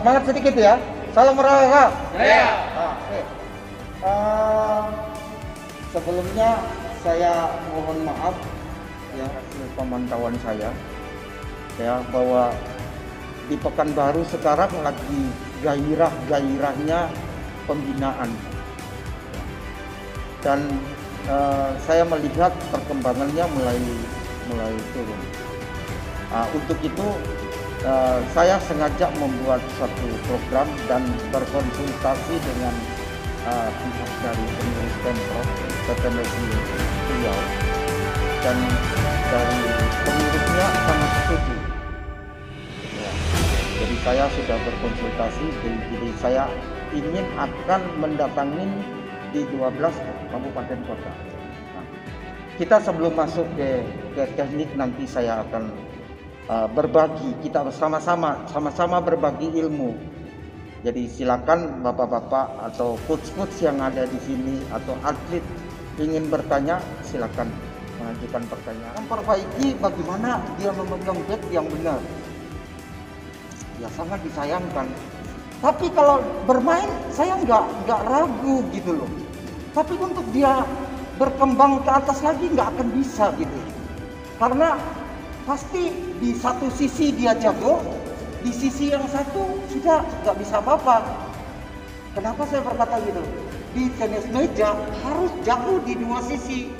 Semangat sedikit ya. Salam olahraga. Ya. Sebelumnya saya mohon maaf ya hasil pemantauan saya bahwa di Pekanbaru sekarang lagi gairah-gairahnya pembinaan dan saya melihat perkembangannya mulai turun. Untuk itu saya sengaja membuat suatu program dan berkonsultasi dengan pihak dari pengurus Pemprov PPMSI Riau, dan dari pengurusnya sangat setuju. Ya, jadi saya sudah berkonsultasi, jadi saya ingin akan mendatangi di 12 kabupaten kota. Nah, kita sebelum masuk ke teknik nanti saya akan berbagi, kita sama-sama berbagi ilmu. Jadi silakan bapak-bapak atau coach-coach yang ada di sini atau atlet ingin bertanya, silakan mengajukan pertanyaan. Memperbaiki bagaimana dia memegang bat yang benar. Ya sangat disayangkan. Tapi kalau bermain saya nggak ragu gitu loh. Tapi untuk dia berkembang ke atas lagi nggak akan bisa gitu. Karena pasti di satu sisi dia jago, di sisi yang satu sudah nggak bisa apa-apa. Kenapa saya berkata gitu? Di tenis meja harus jago di dua sisi.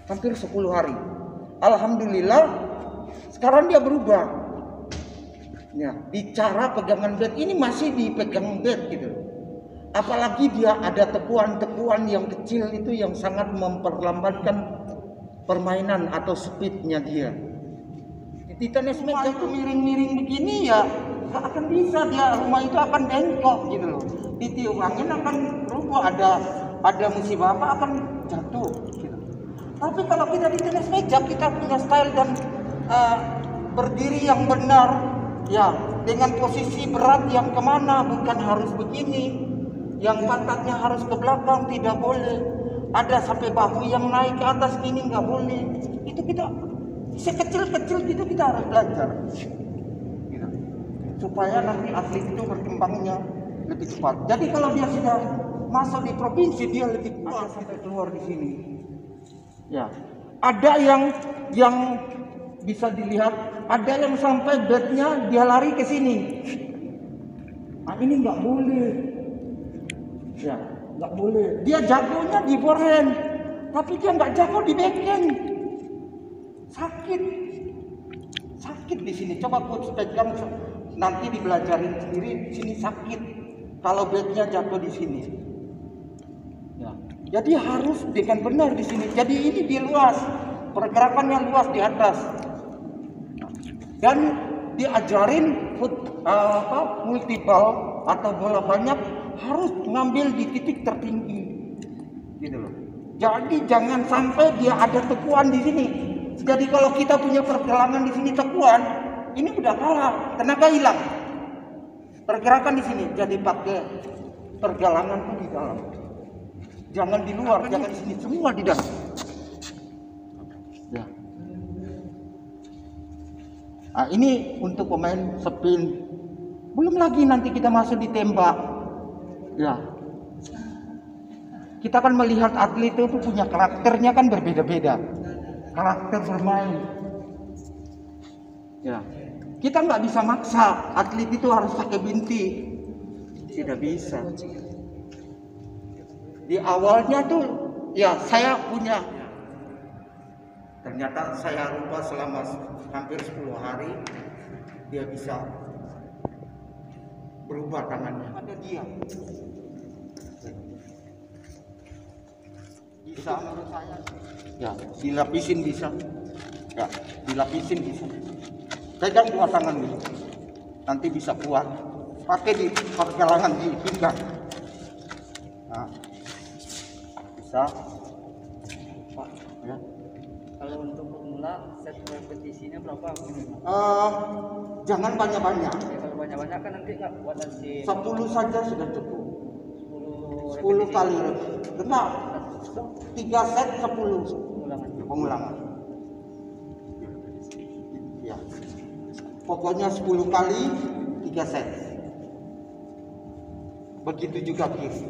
Hampir 10 hari. Alhamdulillah sekarang dia berubah. Ya, di cara pegangan bat ini masih dipegang bat gitu. Apalagi dia ada tekuan-tekuan yang kecil itu yang sangat memperlambatkan permainan atau speednya dia. Di tenis meja itu miring-miring begini ya nggak akan bisa, dia rumah itu akan bengkok gitu loh. Ditiup angin akan rubuh, ada musibah apa akan jatuh gitu. Tapi kalau kita di tenis meja kita punya style dan berdiri yang benar ya, dengan posisi berat yang kemana, bukan harus begini, yang pantatnya harus ke belakang, tidak boleh. Ada sampai bahu yang naik ke atas gini nggak boleh. Itu kita sekecil-kecil gitu kita harus belajar gitu. Supaya nanti atlet itu berkembangnya lebih cepat. Jadi kalau dia sudah masuk di provinsi dia lebih kuat sampai keluar di sini. Ya, ada yang bisa dilihat, ada yang sampai batnya dia lari ke sini. Nah, ini nggak boleh. Ya. Nggak boleh. Dia jagonya di forehand, tapi dia nggak jago di backhand. Sakit di sini. Coba coach pegang, nanti dibelajarin sendiri. Di sini sakit kalau backnya jatuh di sini. Ya. Jadi harus dengan benar di sini. Jadi ini dia luas, pergerakannya luas di atas. Dan diajarin multiball atau bola banyak harus ngambil di titik tertinggi gitu loh. Jadi jangan sampai dia ada tekuan di sini. Jadi kalau kita punya pergelangan di sini tekuan, ini udah kalah, tenaga hilang. Pergerakan di sini, jadi pakai pergelangan tuh di dalam. Jangan di luar, jangan di sini, semua di dalam. Ya. Nah, ini untuk pemain spin. Belum lagi nanti kita masuk di tembak. Ya, kita kan melihat atlet itu punya karakternya kan berbeda-beda, karakter bermain. Ya, kita nggak bisa maksa atlet itu harus pakai binti, tidak bisa. Di awalnya tuh, ya saya punya Ternyata saya rubah selama hampir 10 hari, dia bisa berubah tangannya. Ada dia. Bisa menurut saya. Ya, dilapisin bisa. Ya, dilapisin bisa. Pegang dua tangan dulu. Nanti bisa kuat. Pakai di pergelangan di pinggang. Nah, bisa. Ya. Kalau untuk pemula set repetisinya berapa? Jangan banyak-banyak. Ya, kalau banyak-banyak kan nanti nggak kuat nanti. 10 saja sudah cukup. 10 10 kali. Benar. 3 set 10 pengulangan. Ya. Pokoknya 10 kali 3 set. Begitu juga kiri.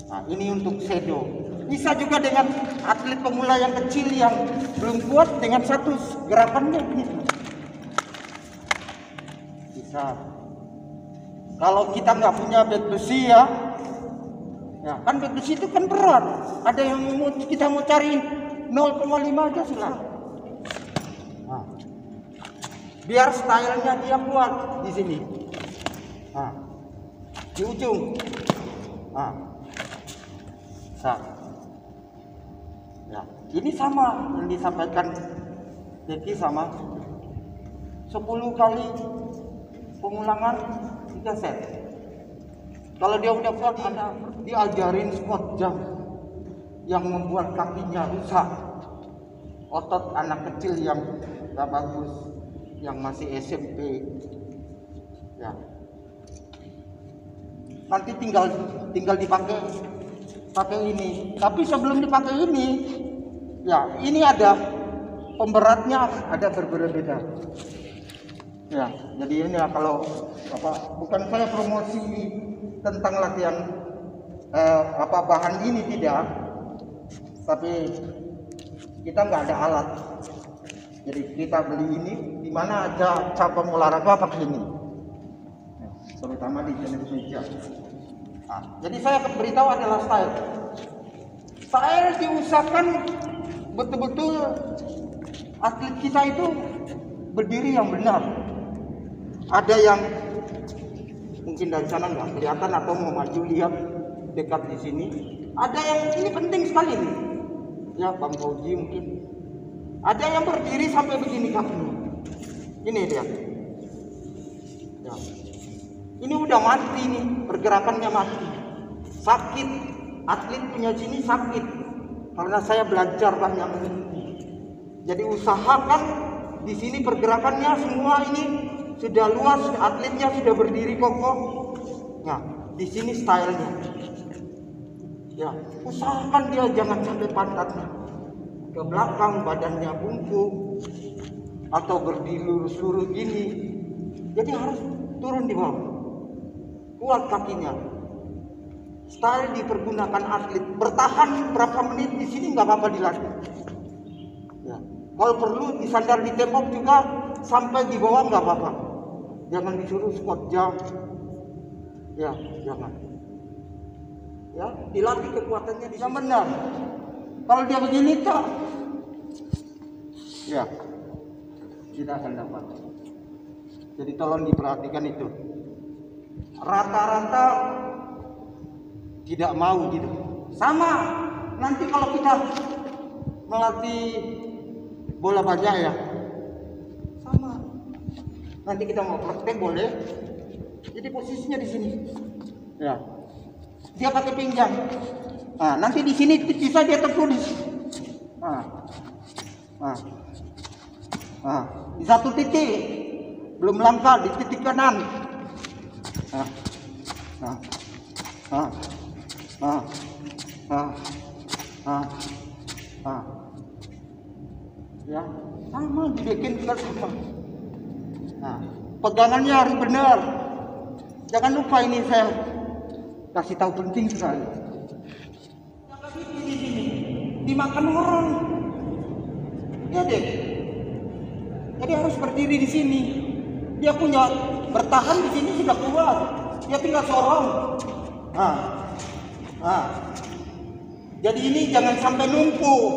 Nah, ini untuk shadow. Bisa juga dengan atlet pemula yang kecil yang belum kuat dengan satu gerakannya begitu. Bisa. Kalau kita nggak punya bag besi ya kan bag besi itu kan berat. Ada yang kita mau cari 0,5 aja susah. Nah, biar stylenya dia kuat di sini. Nah, di ujung. Nah, ya, ini sama yang disampaikan Deki sama 10 kali pengulangan 3 set. Kalau dia udah kuat, ada diajarin squat jump yang membuat kakinya rusak. Otot anak kecil yang gak bagus, yang masih SMP, ya. Nanti tinggal pakai ini. Tapi sebelum dipakai ini, ya ini ada pemberatnya, ada berbeda-beda. Ya, jadi ini ya, kalau bukan saya promosi tentang latihan bahan ini tidak, tapi kita nggak ada alat. Jadi kita beli ini di mana aja cabang olahraga pakai ini, terutama di Indonesia. Nah, jadi saya beritahu adalah style. Style diusahakan betul-betul atlet kita itu berdiri yang benar. Ada yang mungkin dari sana nggak kelihatan atau mau maju lihat dekat di sini. Ada yang ini penting sekali nih. Ya, Bang Fauzi mungkin. Ada yang berdiri sampai begini kakinya. Ini dia. Ya. Ini udah mati nih, pergerakannya mati. Sakit. Atlet punya sini sakit. Karena saya belajar banyak ini. Jadi usahakan di sini pergerakannya semua ini sudah luas, atletnya sudah berdiri kokoh. Nah, di sini stylenya. Ya, usahakan dia jangan sampai pantatnya ke belakang, badannya bungkuk atau berdiri lurus-lurus gini. Jadi harus turun di bawah. Kuat kakinya. Style dipergunakan atlet. Bertahan berapa menit di sini nggak apa-apa dilatih. Ya. Kalau perlu disandar di tembok juga sampai di bawah nggak apa-apa. Jangan disuruh squat jump. Ya, jangan. Ya, dilatih kekuatannya di yang benar. Kalau dia begini tak, ya, kita akan dapat. Jadi tolong diperhatikan itu. Rata-rata tidak mau gitu. Sama nanti kalau kita melatih bola baja ya, sama. Nanti kita mau praktek boleh. Jadi posisinya di sini. Ya. Dia pakai pinggang. Nah, nanti di sini bisa dia tekuk di sini. Di satu titik. Belum langkah di titik kanan. Ya, sama dibikin juga sama. Nah, pegangannya harus benar. Jangan lupa ini saya kasih tahu penting sekali. Di sini dimakan orang. Ya deh. Jadi harus berdiri di sini. Dia punya bertahan di sini sudah kuat. Dia tinggal sorong. Jadi ini jangan sampai numpuk.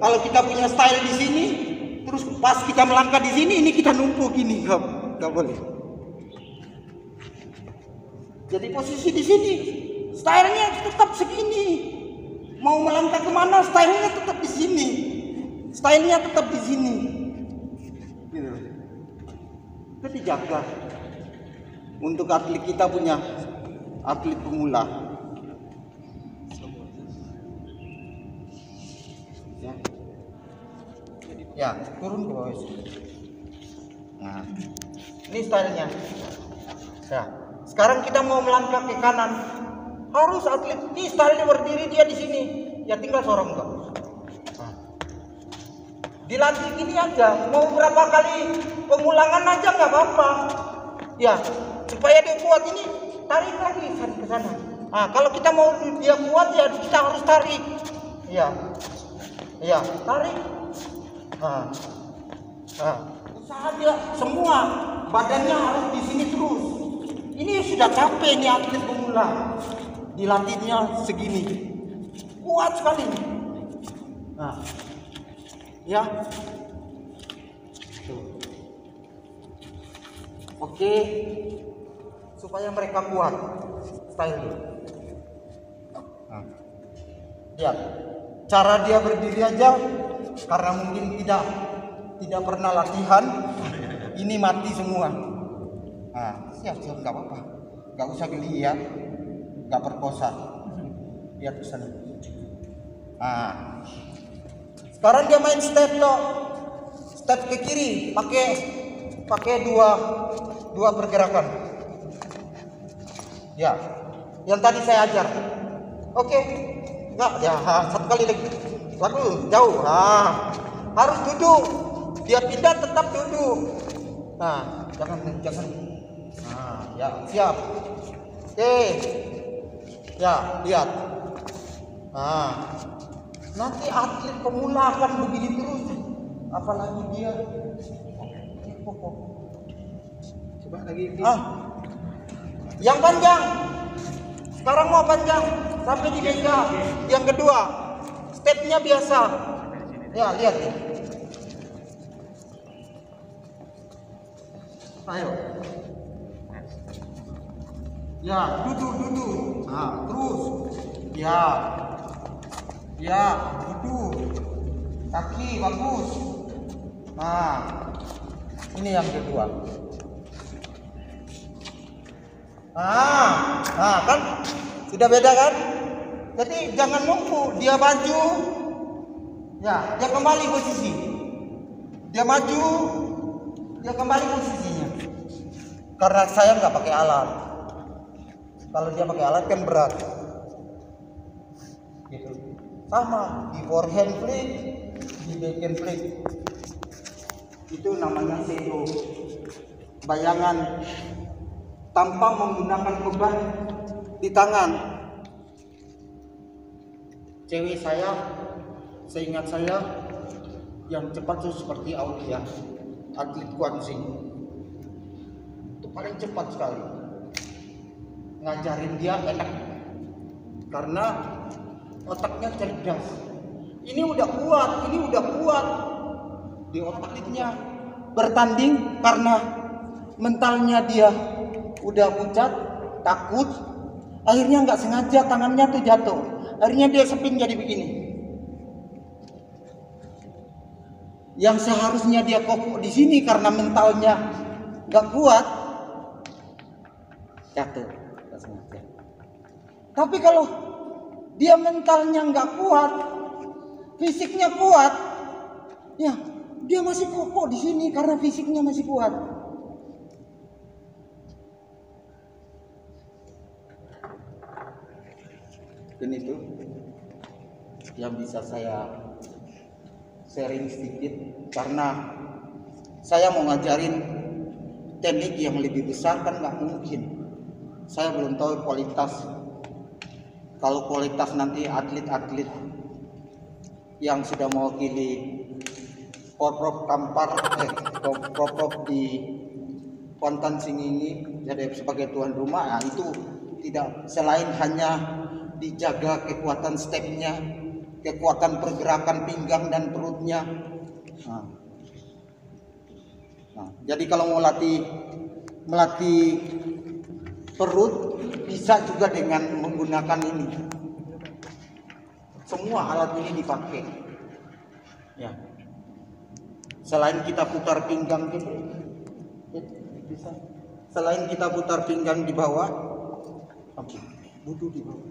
Kalau kita punya style di sini, terus pas kita melangkah di sini, ini kita numpuk gini, nggak boleh. Jadi posisi di sini, stylenya tetap segini. Mau melangkah kemana, stylenya tetap di sini. Stylenya tetap di sini. Gitu. Itu dijaga. Untuk atlet kita punya atlet pemula. Ya, turun ke bawah. Nah, ini stylenya. Ya, sekarang kita mau melangkah ke kanan. Harus atlet ini stylenya berdiri dia di sini. Ya tinggal sorong enggak. Nah. Dilantik ini aja. Mau berapa kali pengulangan aja nggak apa-apa. Ya, supaya dia kuat ini tarik lagi ke sana. Nah, kalau kita mau dia kuat ya kita harus tarik. Ya, ya tarik. Nah, usaha dia semua badannya harus di sini terus. Ini sudah capek nih atlet pemula, dilatihnya segini, kuat sekali. Nah, ya, tuh. Oke, supaya mereka kuat, style. Nah, lihat, cara dia berdiri aja. Karena mungkin tidak pernah latihan, ini mati semua. Nah, siap nggak apa-apa, nggak usah geli ya, nggak perkosa. Lihat ke sana. Nah, sekarang dia main step ke kiri, pakai dua pergerakan. Ya, yang tadi saya ajar. Oke, nggak ya, satu kali lagi. Lalu jauh, harus duduk. Dia pindah tetap duduk. Nah, jangan. Nah, ya siap. Oke, ya lihat. Nah, nanti atlet pemula akan begini terus. Apalagi dia. Coba lagi. Yang panjang. Sekarang mau panjang sampai di meja. Yang kedua. Stepnya biasa. Ya, lihat ya. Ayo. Ya, duduk. Nah, terus. Ya. Ya, duduk. Kaki bagus. Nah, ini yang kedua. Nah, kan sudah beda kan? Jadi jangan nunggu dia maju, ya dia kembali posisi. Dia maju, dia kembali posisinya. Karena saya nggak pakai alat. Kalau dia pakai alat kan berat. Gitu. Sama di forehand flick, di backhand flick. Itu namanya sendo. Bayangan tanpa menggunakan beban di tangan. Cewek saya, seingat saya, yang cepat itu seperti Aulia, atlet Kuansing. Itu paling cepat sekali. Ngajarin dia enak, karena otaknya cerdas. Ini udah kuat di otaknya. Bertanding karena mentalnya dia udah pucat, takut. Akhirnya nggak sengaja tangannya tuh jatuh. Akhirnya dia spin jadi begini. Yang seharusnya dia kokoh di sini karena mentalnya nggak kuat, jatuh. Nggak sengaja. Tapi kalau dia mentalnya nggak kuat, fisiknya kuat, ya dia masih kokoh di sini karena fisiknya masih kuat. Dan itu yang bisa saya sharing sedikit, karena saya mau ngajarin teknik yang lebih besar kan nggak mungkin. Saya belum tahu kualitas. Kalau kualitas nanti atlet-atlet yang sudah mewakili Porprov Kampar, Porprov di Kuantan Singing jadi sebagai tuan rumah, nah itu tidak selain hanya dijaga kekuatan stepnya, kekuatan pergerakan pinggang dan perutnya. Nah, jadi kalau mau melatih perut bisa juga dengan menggunakan ini. Semua alat ini dipakai. Ya. Selain kita putar pinggang gitu, bisa. Selain kita putar pinggang di bawah, duduk di bawah.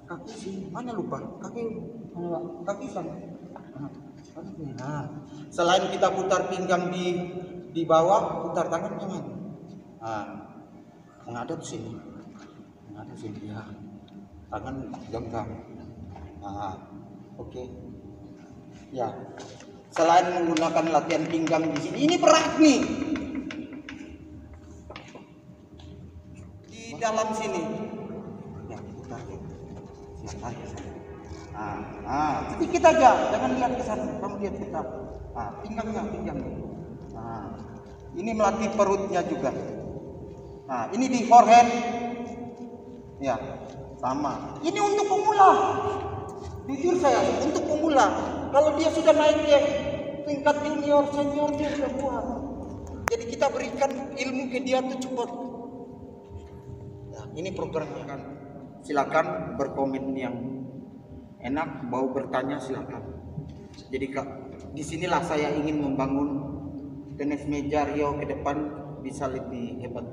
Kaki sih, mana lupa? Kaki sana. Nah, selain kita putar pinggang di bawah, putar tangan jangan. Menghadap sini. Ya. Tangan genggam. Oke. Ya. Selain menggunakan latihan pinggang di sini, ini berat nih. Di dalam sini. Ya, putar. Sedikit aja, jangan lihat ke sana, kamu lihat kita. Pinggangnya. Ini melatih perutnya juga. Ini di forehead. Ya, sama. Ini untuk pemula. Jujur saya, untuk pemula. Kalau dia sudah naik ke tingkat junior, senior dia sudah kuat. Jadi kita berikan ilmu ke dia tuh cepat. Nah, ini programnya kan. Silakan berkomen yang enak, mau bertanya silakan. Jadi disinilah saya ingin membangun tenis meja Rio ke depan bisa lebih hebat.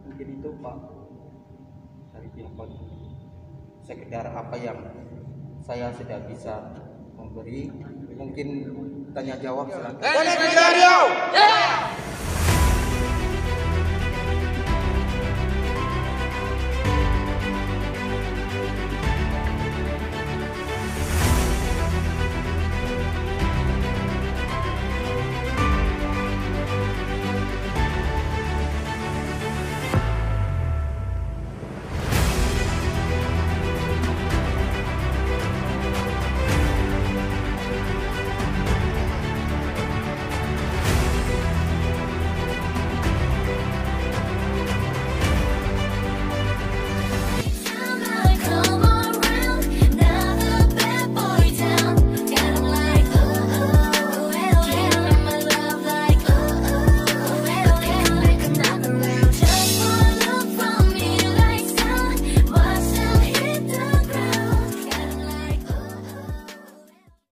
Mungkin itu Pak dari pihak sekedar apa yang saya sudah bisa memberi. Mungkin tanya jawab silakan. Tenis meja Rio.